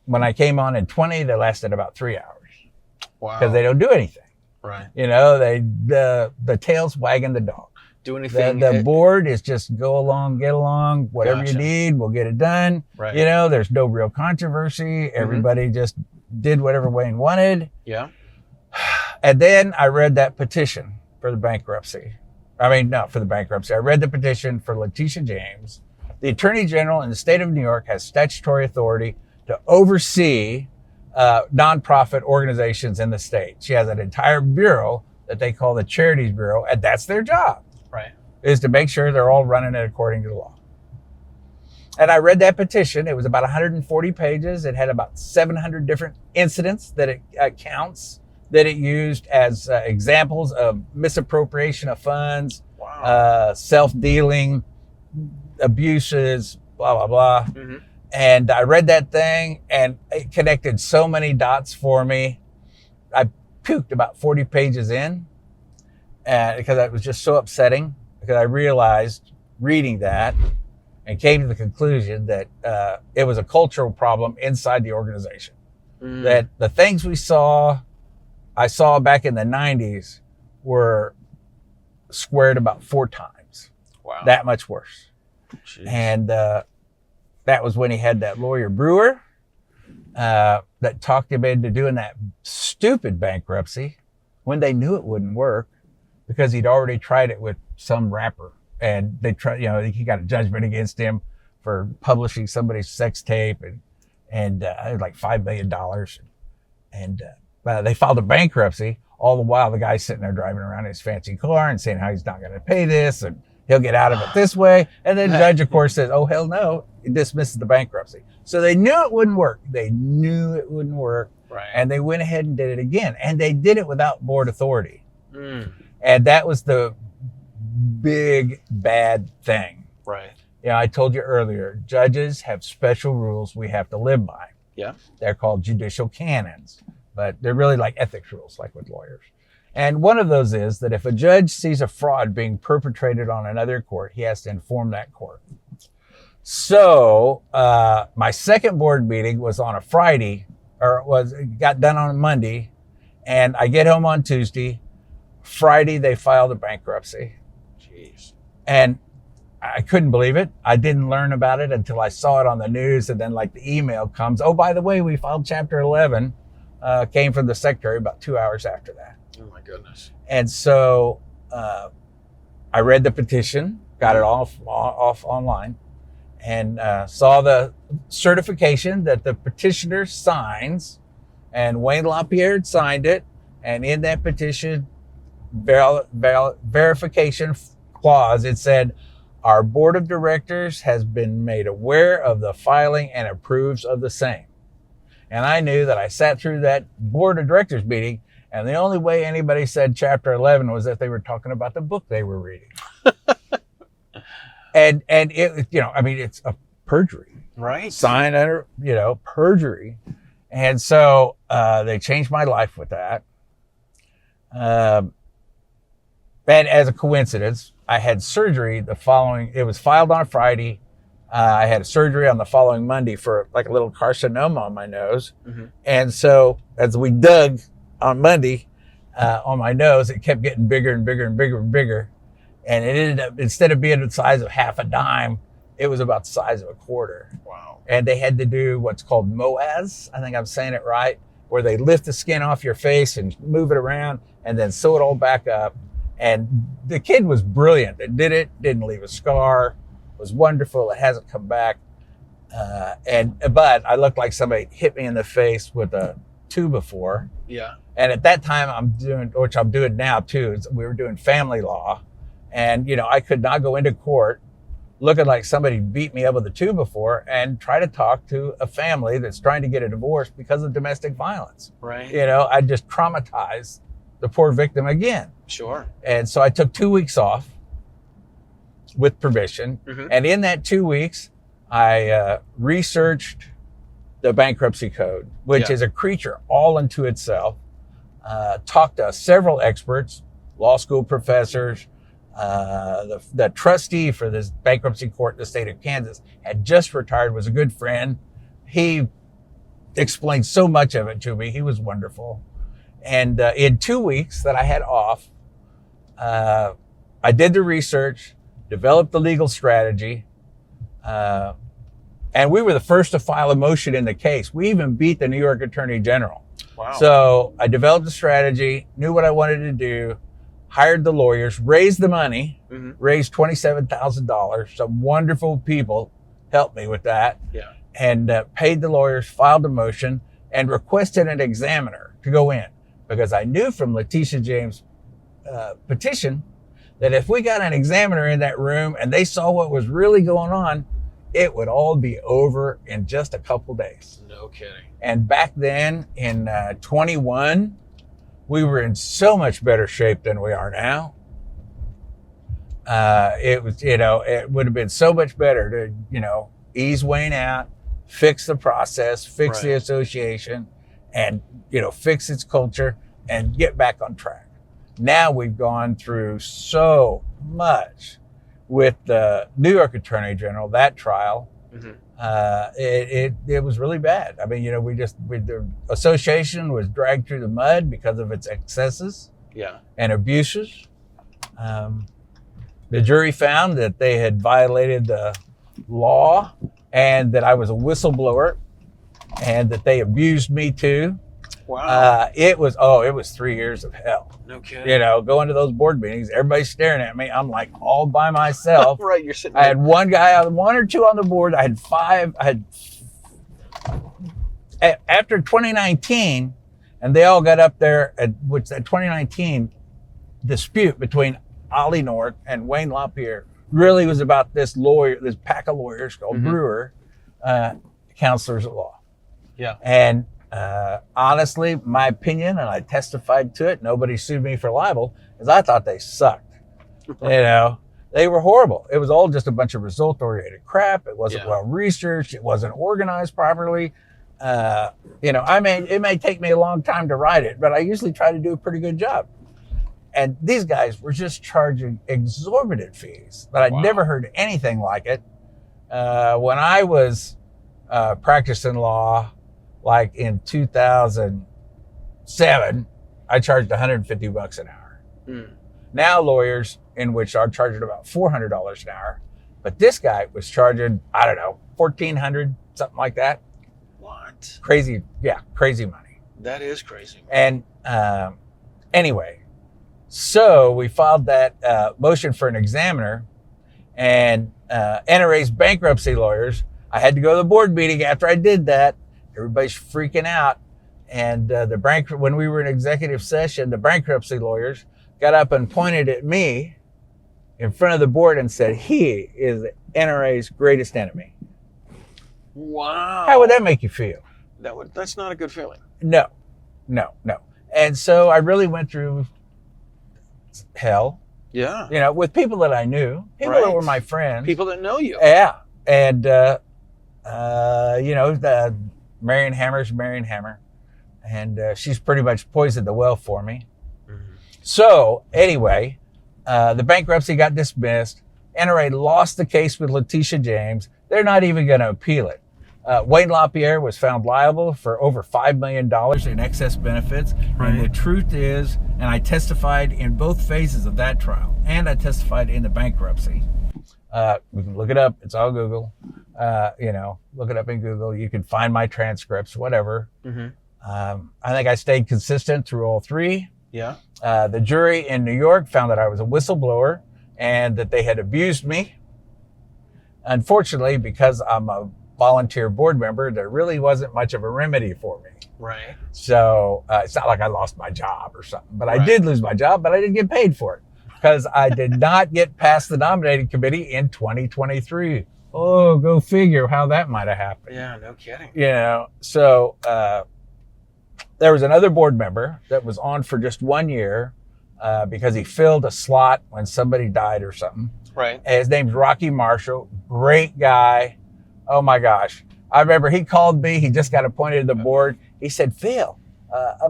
When I came on in 20, they lasted about 3 hours.
Wow.
Because they don't do anything.
Right.
You know, the tail's wagging the dog.
Do anything.
The board is just go along, get along, whatever you need, we'll get it done.
Right.
You know, there's no real controversy. Everybody just did whatever Wayne wanted.
Yeah.
And then I read that petition for the bankruptcy. I mean, not for the bankruptcy. I read the petition for Letitia James. The Attorney General in the state of New York has statutory authority to oversee nonprofit organizations in the state. She has an entire bureau that they call the Charities Bureau, and that's their job.
Right.
Is to make sure they're all running it according to the law. And I read that petition. It was about 140 pages. It had about 700 different incidents that it counts that it used as examples of misappropriation of funds, self-dealing, abuses, blah, blah, blah. And I read that thing, and it connected so many dots for me. I puked about 40 pages in because it was just so upsetting, because I realized reading that and came to the conclusion that it was a cultural problem inside the organization. That the things I saw back in the 90s were squared about 4 times.
Wow.
That much worse.
Jeez.
And that was when he had that lawyer Brewer that talked him into doing that stupid bankruptcy when they knew it wouldn't work, because he'd already tried it with some rapper, and they tried, you know, he got a judgment against him for publishing somebody's sex tape, and it was like $5 million. And they filed a bankruptcy. All the while, the guy's sitting there driving around in his fancy car and saying how he's not going to pay this, and he'll get out of it this way. And then the judge, of course, says, oh, hell no, he dismisses the bankruptcy. So they knew it wouldn't work. Right. And they went ahead and did it again. And they did it without board authority. And that was the big, bad thing.
Right.
Yeah, I told you earlier, judges have special rules we have to live by.
Yeah.
They're called judicial canons, but they're really like ethics rules, like with lawyers. And one of those is that if a judge sees a fraud being perpetrated on another court, he has to inform that court. So my second board meeting was on a Friday, got done on a Monday, and I get home on Tuesday. Friday, they filed a bankruptcy.
Jeez.
And I couldn't believe it. I didn't learn about it until I saw it on the news, and then like the email comes, oh, by the way, we filed Chapter 11, came from the secretary about 2 hours after that.
Oh my goodness.
And so I read the petition, got it off online, and saw the certification that the petitioner signs, and Wayne LaPierre had signed it. And in that petition verification clause, it said, Our board of directors has been made aware of the filing and approves of the same. And I knew that I sat through that board of directors meeting, and the only way anybody said Chapter 11 was if they were talking about the book they were reading. and it, I mean, it's a perjury.
Right.
Signed under, perjury. And so they changed my life with that. And as a coincidence, I had surgery it was filed on a Friday. I had surgery on the following Monday for like a little carcinoma on my nose. Mm-hmm. And so as we dug on Monday on my nose, it kept getting bigger and bigger and bigger and bigger. And it ended up, instead of being the size of half a dime, it was about the size of a quarter.
Wow. And
they had to do what's called MOAS. I think I'm saying it right, where they lift the skin off your face and move it around and then sew it all back up. And the kid was brilliant. They did it, didn't leave a scar. Was wonderful. It hasn't come back. But I looked like somebody hit me in the face with a 2x4.
Yeah.
And at that time which I'm doing now too, is we were doing family law. And, I could not go into court looking like somebody beat me up with a 2x4 and try to talk to a family that's trying to get a divorce because of domestic violence.
Right.
I just traumatized the poor victim again.
Sure.
And so I took 2 weeks off with permission. Mm-hmm. And in that 2 weeks, I researched the bankruptcy code, which is a creature all unto itself. Talked to several experts, law school professors. The trustee for this bankruptcy court in the state of Kansas had just retired, was a good friend. He explained so much of it to me. He was wonderful. And in 2 weeks that I had off, I did the research, developed the legal strategy, and we were the first to file a motion in the case. We even beat the New York Attorney General.
Wow.
So I developed a strategy, knew what I wanted to do, hired the lawyers, raised the money, raised $27,000. Some wonderful people helped me with that.
Yeah.
And paid the lawyers, filed a motion, and requested an examiner to go in. Because I knew from Letitia James' petition that if we got an examiner in that room and they saw what was really going on, it would all be over in just a couple days.
No kidding.
And back then in 21, we were in so much better shape than we are now. It was, it would have been so much better to, ease Wayne out, fix the process, fix the association, and, fix its culture and get back on track. Now we've gone through so much with the New York Attorney General, that trial. Mm-hmm. It was really bad. I mean, the association was dragged through the mud because of its excesses and abuses. The jury found that they had violated the law and that I was a whistleblower and that they abused me too.
Wow.
It was 3 years of hell.
No kidding.
Going to those board meetings, everybody's staring at me. I'm like all by myself.
Right, you're sitting
I had one or two on the board. I had five. After 2019, and they all got up there, which that 2019 dispute between Ollie North and Wayne LaPierre really was about this pack of lawyers called Brewer, counselors of law.
Yeah.
And honestly, my opinion, and I testified to it, nobody sued me for libel, is I thought they sucked. They were horrible. It was all just a bunch of result-oriented crap. It wasn't well researched. It wasn't organized properly. It may take me a long time to write it, but I usually try to do a pretty good job. And these guys were just charging exorbitant fees that I'd never heard anything like it. When I was practicing law, like in 2007, I charged $150 an hour. Now lawyers in which are charging about $400 an hour, but this guy was charging, I don't know, $1,400, something like that.
What?
Crazy money.
That is crazy.
And anyway, so we filed that motion for an examiner, and NRA's bankruptcy lawyers, I had to go to the board meeting after I did that. Everybody's freaking out. And when we were in executive session, the bankruptcy lawyers got up and pointed at me in front of the board and said, he is the NRA's greatest enemy.
Wow.
How would that make you feel?
That's not a good feeling.
No. And so I really went through hell,
Yeah.
with people that I knew, people that were my friends.
People that know you.
Yeah. And, the Marion Hammer. And she's pretty much poisoned the well for me. Mm-hmm. So anyway, the bankruptcy got dismissed. NRA lost the case with Letitia James. They're not even going to appeal it. Wayne LaPierre was found liable for over $5 million in excess benefits. Right. And the truth is, and I testified in both phases of that trial, and I testified in the bankruptcy. We can look it up. It's all Google. Look it up in Google. You can find my transcripts, whatever. Mm-hmm. I think I stayed consistent through all three.
Yeah.
The jury in New York found that I was a whistleblower and that they had abused me. Unfortunately, because I'm a volunteer board member, there really wasn't much of a remedy for me.
Right.
So it's not like I lost my job or something, but I did lose my job, but I didn't get paid for it because I did not get past the nominating committee in 2023. Oh, go figure how that might have happened.
Yeah, no kidding.
So there was another board member that was on for just 1 year because he filled a slot when somebody died or something.
Right.
And his name's Rocky Marshall. Great guy. Oh my gosh. I remember he called me. He just got appointed to the board. He said, Phil,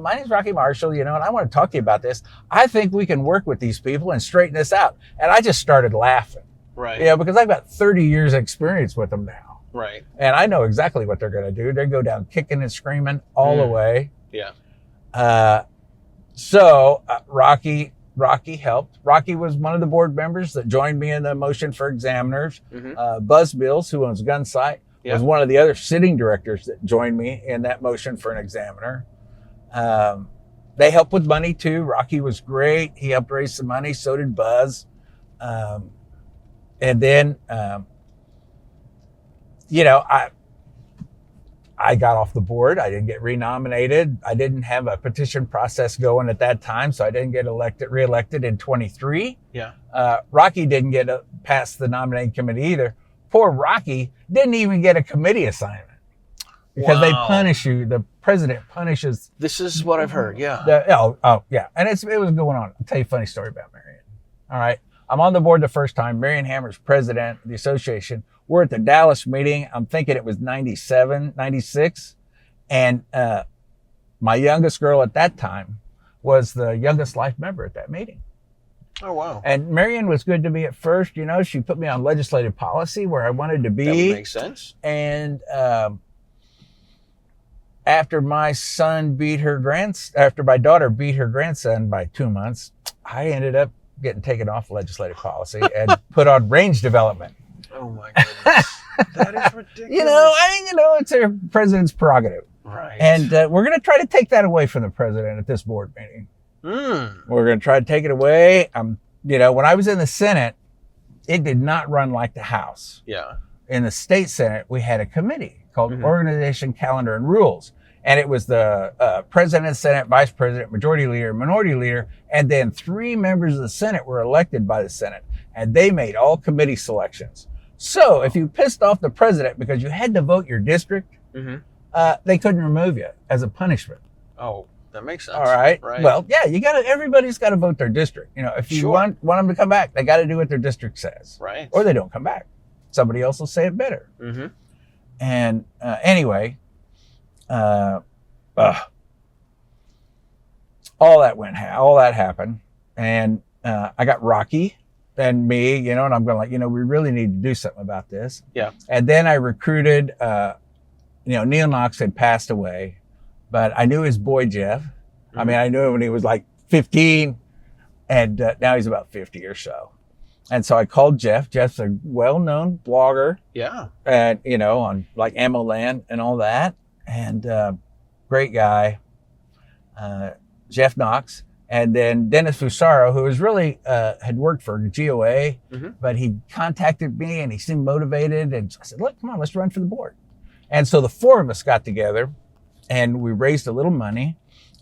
my name's Rocky Marshall, and I want to talk to you about this. I think we can work with these people and straighten this out. And I just started laughing.
Right.
Because I've got 30 years experience with them now.
Right.
And I know exactly what they're going to do. They go down kicking and screaming all the way.
Yeah.
So Rocky helped. Rocky was one of the board members that joined me in the motion for examiners. Mm-hmm. Buzz Bills, who owns Gunsight, was one of the other sitting directors that joined me in that motion for an examiner. They helped with money too. Rocky was great. He helped raise some money. So did Buzz. And then, I got off the board. I didn't get renominated. I didn't have a petition process going at that time, so I didn't get reelected in 23.
Yeah.
Rocky didn't get past the nominating committee either. Poor Rocky didn't even get a committee assignment because they punish you. The president punishes.
This is what I've heard. Yeah.
Yeah. And it was going on. I'll tell you a funny story about Marion. All right. I'm on the board the first time. Marion Hammer's president of the association. We're at the Dallas meeting. I'm thinking it was 97, 96. And my youngest girl at that time was the youngest life member at that meeting.
Oh, wow.
And Marion was good to me at first. She put me on legislative policy where I wanted to be.
That would make sense.
And after my daughter beat her grandson by 2 months, I ended up getting taken off legislative policy and put on range development.
Oh my goodness. That is ridiculous.
It's a president's prerogative.
Right.
And we're going to try to take that away from the president at this board meeting. We're going to try to take it away. When I was in the Senate, it did not run like the House.
Yeah.
In the state Senate, we had a committee called Organization, Calendar, and Rules. And it was the president, Senate, vice president, majority leader, minority leader, and then 3 members of the Senate were elected by the Senate. And they made all committee selections. So if you pissed off the president because you had to vote your district, they couldn't remove you as a punishment.
Oh, that makes sense.
All right. Well, yeah, everybody's got to vote their district. If you want them to come back, they got to do what their district says.
Right.
Or they don't come back. Somebody else will say it better. Mm-hmm. And anyway, all that happened. And I got Rocky and me, and I'm going we really need to do something about this.
Yeah.
And then I recruited, Neil Knox had passed away, but I knew his boy, Jeff. Mm-hmm. I mean, I knew him when he was like 15 and now he's about 50 or so. And so I called Jeff. Jeff's a well-known blogger.
Yeah.
And, on like Ammo Land and all that. And great guy, Jeff Knox. And then Dennis Fusaro, who was really had worked for GOA, but he contacted me and he seemed motivated. And I said, look, come on, let's run for the board. And so the 4 of us got together and we raised a little money.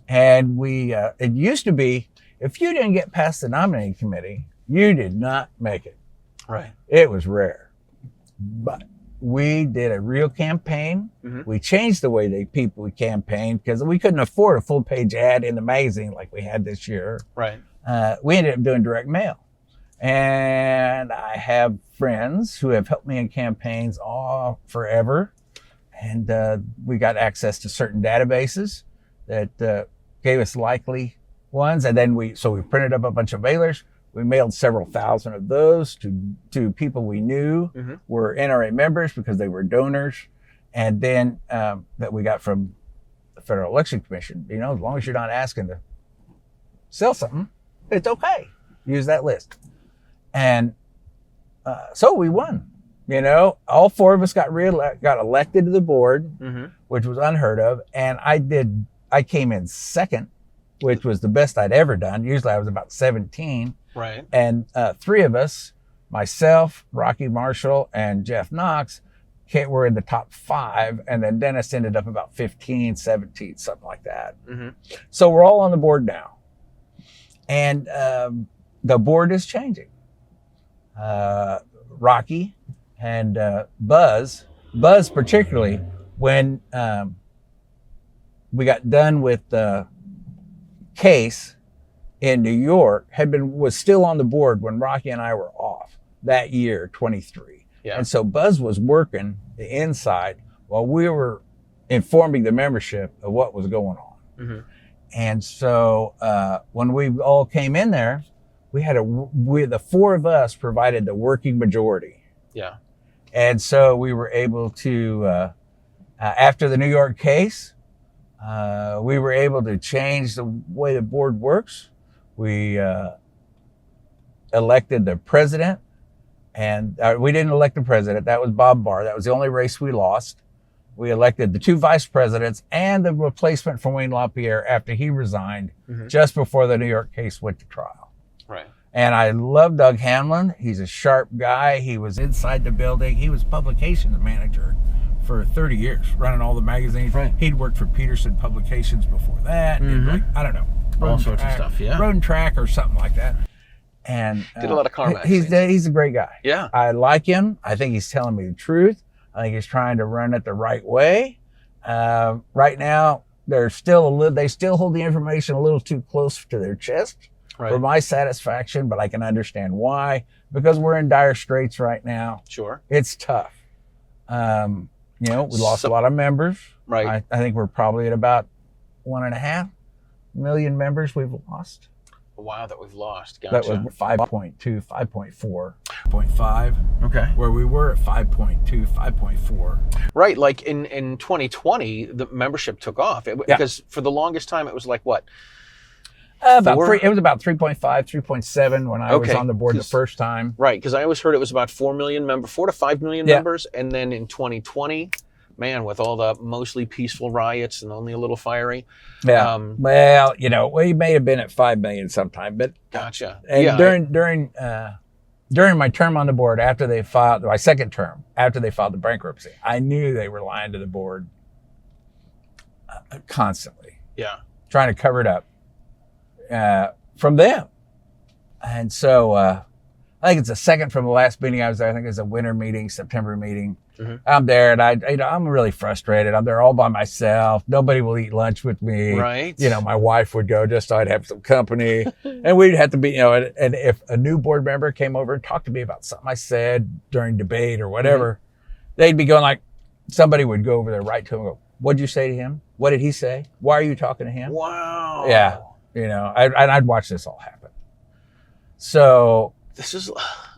And it used to be, if you didn't get past the nominating committee, you did not make it.
Right.
It was rare. But we did a real campaign. We changed the way people campaigned because we couldn't afford a full-page ad in the magazine like we had this year.
Right.
We ended up doing direct mail. And I have friends who have helped me in campaigns all forever. And we got access to certain databases that gave us likely ones. And then we printed up a bunch of mailers. We mailed several thousand of those to people we knew were NRA members because they were donors. And then that we got from the Federal Election Commission. You know, as long as you're not asking to sell something, it's okay. Use that list. And so we won. You know, all 4 of us got elected to the board, which was unheard of. And I came in second, which was the best I'd ever done. Usually I was about 17.
Right.
And 3 of us, myself, Rocky Marshall, and Jeff Knox, were in the top 5. And then Dennis ended up about 15, 17, something like that. So we're all on the board now. And the board is changing. Rocky and Buzz particularly, when we got done with the case in New York, was still on the board when Rocky and I were off that year, 23.
Yeah.
And so Buzz was working the inside while we were informing the membership of what was going on. And so when we all came in there, the 4 of us provided the working majority.
Yeah.
And so we were able to, after the New York case, we were able to change the way the board works. We elected the president, and we didn't elect the president. That was Bob Barr. That was the only race we lost. We elected the 2 vice presidents and the replacement for Wayne LaPierre after he resigned just before the New York case went to trial.
Right.
And I love Doug Hamlin. He's a sharp guy. He was inside the building. He was publications manager for 30 years, running all the magazines.
Right.
He'd worked for Peterson Publications before that. Like, I don't know.
All sorts of stuff, yeah.
Road and Track or something like that. And
did a lot of car magazines.
He's a great guy.
Yeah.
I like him. I think he's telling me the truth. I think he's trying to run it the right way. Right now, they still hold the information a little too close to their chest for my satisfaction, but I can understand why, because we're in dire straits right now.
Sure.
It's tough. We lost a lot of members.
Right.
I think we're probably at about 1.5 million members we've lost.
Wow, that we've lost. Gotcha.
That was 5.2, 5.4, 0.5.
Okay.
Where we were at 5.2, 5.4.
Right, like in 2020, the membership took off. Because for the longest time, it was like what?
It was about 3.5, 3.7 when I was on the board the first time.
Right, because I always heard it was about 4 to 5 million members. And then in 2020, man, with all the mostly peaceful riots and only a little fiery.
Yeah. We may have been at 5 million sometime, but
gotcha.
And during my term on the board, after they filed my second term, after they filed the bankruptcy, I knew they were lying to the board constantly.
Yeah.
Trying to cover it up from them. And so I think it's the second from the last meeting I was there. I think it's a winter meeting, September meeting. I'm there, and I'm really frustrated. I'm there all by myself. Nobody will eat lunch with me.
Right.
My wife would go just so I'd have some company, and we'd have to be, and if a new board member came over and talked to me about something I said during debate or whatever, they'd be going like, somebody would go over there right to him and go, "What'd you say to him? What did he say? Why are you talking to him?"
Wow.
Yeah. I'd watch this all happen. So
this is.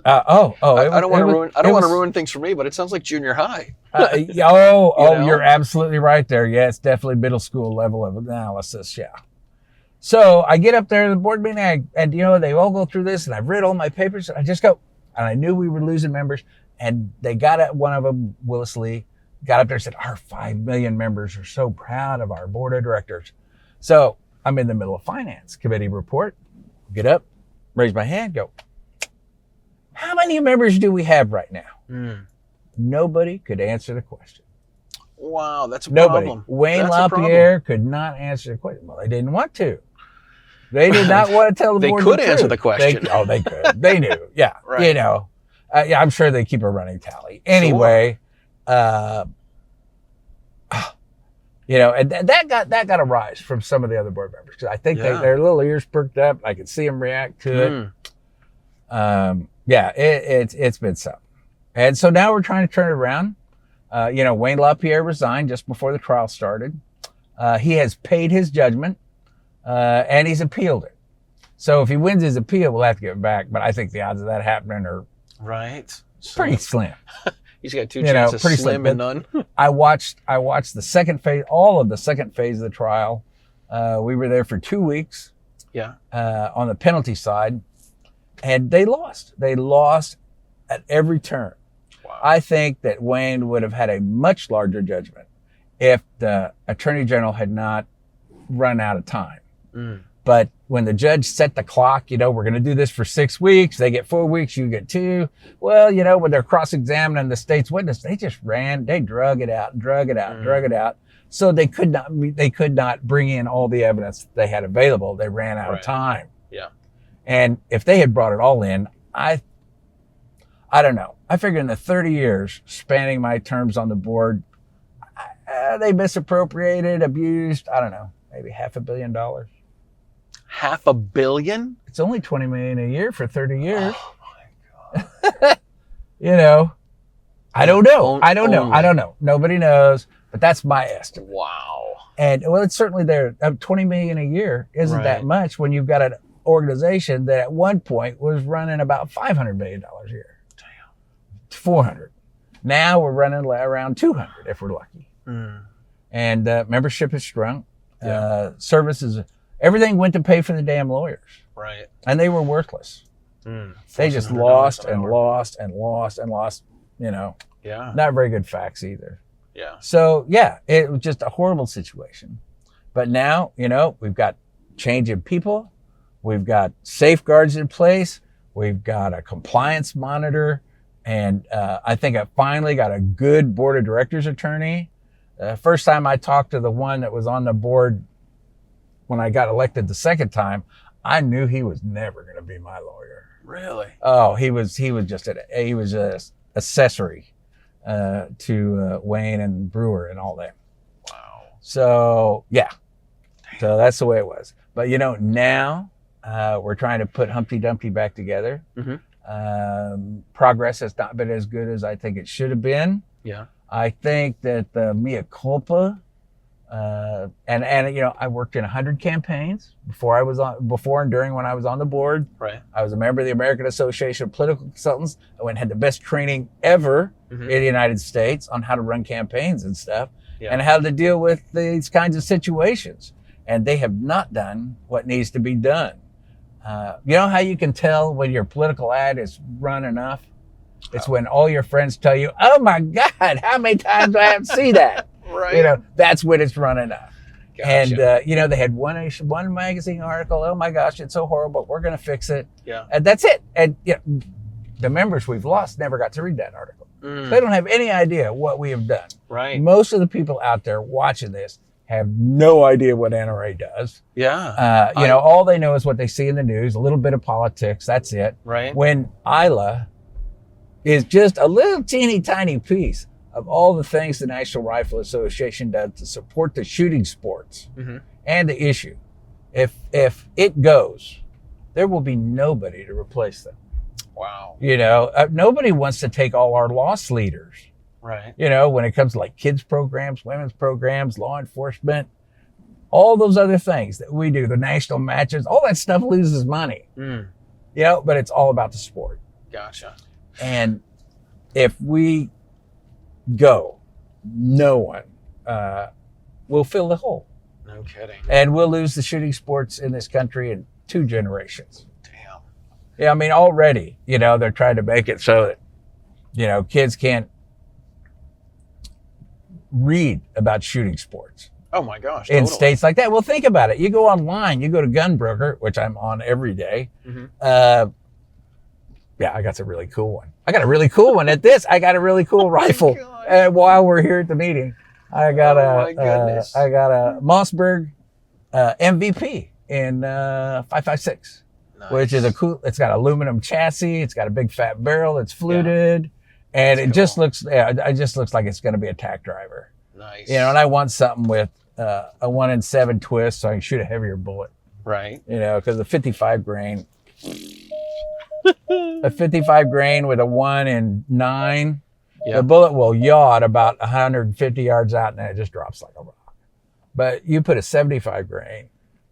I don't
want to ruin things for me, but it sounds like junior high.
You're absolutely right there. Yeah, it's definitely middle school level of analysis. Yeah. So I get up there to the board meeting, and they all go through this, and I've read all my papers, and I just go, and I knew we were losing members, and they got at one of them, Willis Lee, got up there and said, "Our 5 million members are so proud of our board of directors." So I'm in the middle of finance committee report, get up, raise my hand, go, "How many members do we have right now?" Nobody could answer the question.
Wow, that's a
Nobody.
problem.
Wayne LaPierre could not answer the question. Well, they didn't want to. They did not want to tell the
They
board
could
the
answer
truth.
the question.
They could. They knew. Yeah.
Right.
You know, yeah, I'm sure they keep a running tally. Anyway, you know, and that got a rise from some of the other board members because I think their little ears perked up. I could see them react to it. Yeah, it's been something. And so now we're trying to turn it around. You know, Wayne LaPierre resigned just before the trial started. He has paid his judgment, and he's appealed it. So if he wins his appeal, we'll have to give it back. But I think the odds of that happening are pretty slim.
He's got two chances,
pretty
slim and none.
I watched the second phase, all of the second phase of the trial. We were there for 2 weeks.
Yeah.
On the penalty side, and they lost. They lost at every turn.
Wow.
I think that Wayne would have had a much larger judgment if the Attorney General had not run out of time. But when the judge set the clock, you know, we're going to do this for 6 weeks. They get 4 weeks, you get 2. Well, you know, when they're cross-examining the state's witness, they just they drug it out. So they could not bring in all the evidence they had available. They ran out of time.
Yeah.
And if they had brought it all in, I don't know. I figure in the 30 years spanning my terms on the board, they misappropriated, abused, I don't know, maybe $500 million.
$500 million?
It's only $20 million a year for 30 years.
Oh my God.
You know, I don't know. Nobody knows, but that's my estimate.
Wow.
And well, it's certainly there. $20 million a year isn't that much when you've got an organization that at one point was running about $500 million a year.
Damn.
400. Now we're running around 200 if we're lucky. And membership is shrunk. Services, everything went to pay for the damn lawyers.
Right.
And they were worthless. They just lost and lost and lost and lost, you know.
Yeah.
Not very good facts either.
Yeah.
So, yeah, it was just a horrible situation. But now, you know, we've got change in people. We've got safeguards in place. We've got a compliance monitor. And I think I finally got a good board of directors attorney. First time I talked to the one that was on the board when I got elected the second time, I knew he was never going to be my lawyer.
Really?
Oh, he was just an accessory to Wayne and Brewer and all that.
Wow.
So yeah, so that's the way it was. But you know, now we're trying to put Humpty Dumpty back together. Progress has not been as good as I think it should have been.
Yeah.
I think that the mea culpa, and you know, I worked in 100 campaigns before and during when I was on the board.
Right.
I was a member of the American Association of Political Consultants. I went and had the best training ever in the United States on how to run campaigns and stuff, and how to deal with these kinds of situations. And they have not done what needs to be done. You know how you can tell when your political ad is run enough? It's when all your friends tell you, "Oh my God, how many times do I have to see that?"
Right.
You know, that's when it's run enough.
Gotcha.
And you know, they had one magazine article. "Oh my gosh, it's so horrible. We're going to fix it."
Yeah.
And that's it. And you know, the members we've lost never got to read that article. They don't have any idea what we have done.
Right.
Most of the people out there watching this have no idea what NRA does.
Yeah.
You know, all they know is what they see in the news, a little bit of politics. That's it.
Right.
When ILA is just a little teeny tiny piece of all the things the National Rifle Association does to support the shooting sports and the issue. If it goes, there will be nobody to replace them.
Wow.
You know, nobody wants to take all our loss leaders.
Right.
You know, when it comes to like kids programs, women's programs, law enforcement, all those other things that we do, the national matches, all that stuff loses money. You know, but it's all about the sport.
Gotcha.
And if we go, no one will fill the hole.
No kidding.
And we'll lose the shooting sports in this country in 2 generations.
Damn.
Yeah, I mean, already, you know, they're trying to make it so that, you know, kids can't read about shooting sports.
Oh my gosh.
In
totally.
states like that. Well, think about it. You go online, you go to Gunbroker, which I'm on every day. Yeah, I got a really cool one. I got a really cool one at this. I got a really cool rifle. And while we're here at the meeting, I got a Mossberg MVP in 5.56,
Nice.
which is a cool. It's got aluminum chassis. It's got a big fat barrel. It's fluted, and
That's
it just
cool.
looks. Yeah, it just looks like it's going to be a tack driver.
Nice.
You know, and I want something with a 1-in-7 twist, so I can shoot a heavier bullet.
Right.
You know, because the 55 grain, a 55 grain with a 1-in-9, the bullet will yaw at about 150 yards out, and then it just drops like a rock. But you put a 75 grain,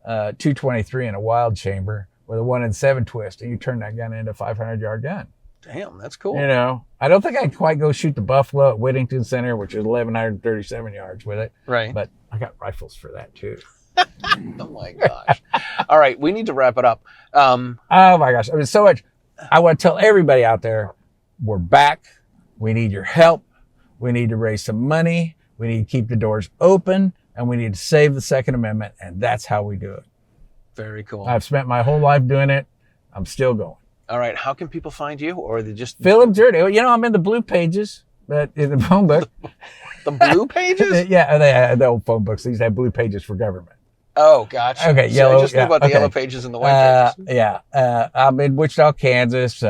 223 in a wild chamber with a 1-in-7 twist, and you turn that gun into a 500-yard gun.
Damn, that's cool.
You know, I don't think I'd quite go shoot the Buffalo at Whittington Center, which is 1,137 yards with it.
Right.
But I got rifles for that too.
Oh my gosh. All right, we need to wrap it up.
Oh my gosh. I mean, so much. I want to tell everybody out there, we're back. We need your help. We need to raise some money. We need to keep the doors open, and we need to save the Second Amendment. And that's how we do it.
Very cool.
I've spent my whole life doing it. I'm still going.
All right, how can people find you, or they just
Philip Journey. You know, I'm in the blue pages, but in the phone book.
the blue pages?
Yeah, the old phone books. These have blue pages for government.
Oh, gotcha.
Okay,
So
yellow.
I just knew about the yellow pages and the white pages.
I'm in Wichita, Kansas.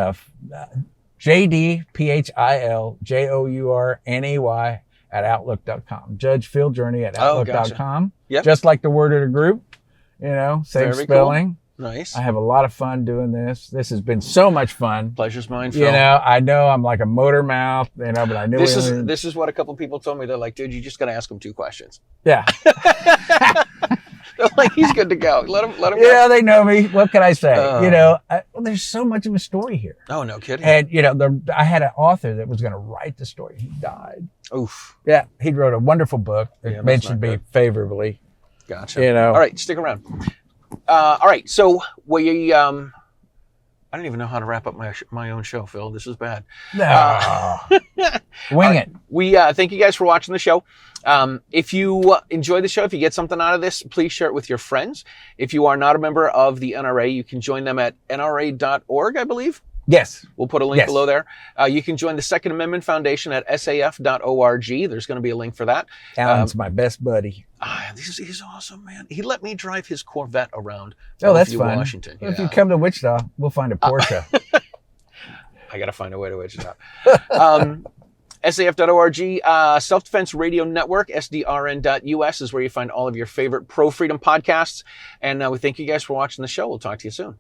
JDPHILJOURNEY at Outlook.com. Judge Phil Journey at Outlook.com.
Gotcha. Yep.
Just like the word of the group, you know, same
Very
spelling.
Cool. Nice.
I have a lot of fun doing this. This has been so much fun.
Pleasure's mine, Phil.
You know I'm like a motor mouth, you know, but I knew
this is what a couple people told me. They're like, dude, you just got to ask him 2 questions.
Yeah.
They're like, he's good to go. Let him go.
Yeah, they know me. What can I say? You know, there's so much of a story here.
Oh, no kidding.
And, you know, I had an author that was going to write the story. He died.
Oof.
Yeah, he wrote a wonderful book that mentioned me favorably.
Gotcha.
You know.
All right, stick around. All right, so we I don't even know how to wrap up my own show, Phil. This is bad.
No. Wing it.
We thank you guys for watching the show. If you enjoy the show, if you get something out of this, please share it with your friends. If you are not a member of the NRA, you can join them at NRA.org, I believe.
Yes.
We'll put a link below there. You can join the Second Amendment Foundation at SAF.org. There's going to be a link for that.
Alan's my best buddy.
He's awesome, man. He let me drive his Corvette around.
Oh, that's fun.
Washington.
If you come to Wichita, we'll find a Porsche.
I got to find a way to Wichita. SAF.org, Self-Defense Radio Network, SDRN.US is where you find all of your favorite pro-freedom podcasts. And we thank you guys for watching the show. We'll talk to you soon.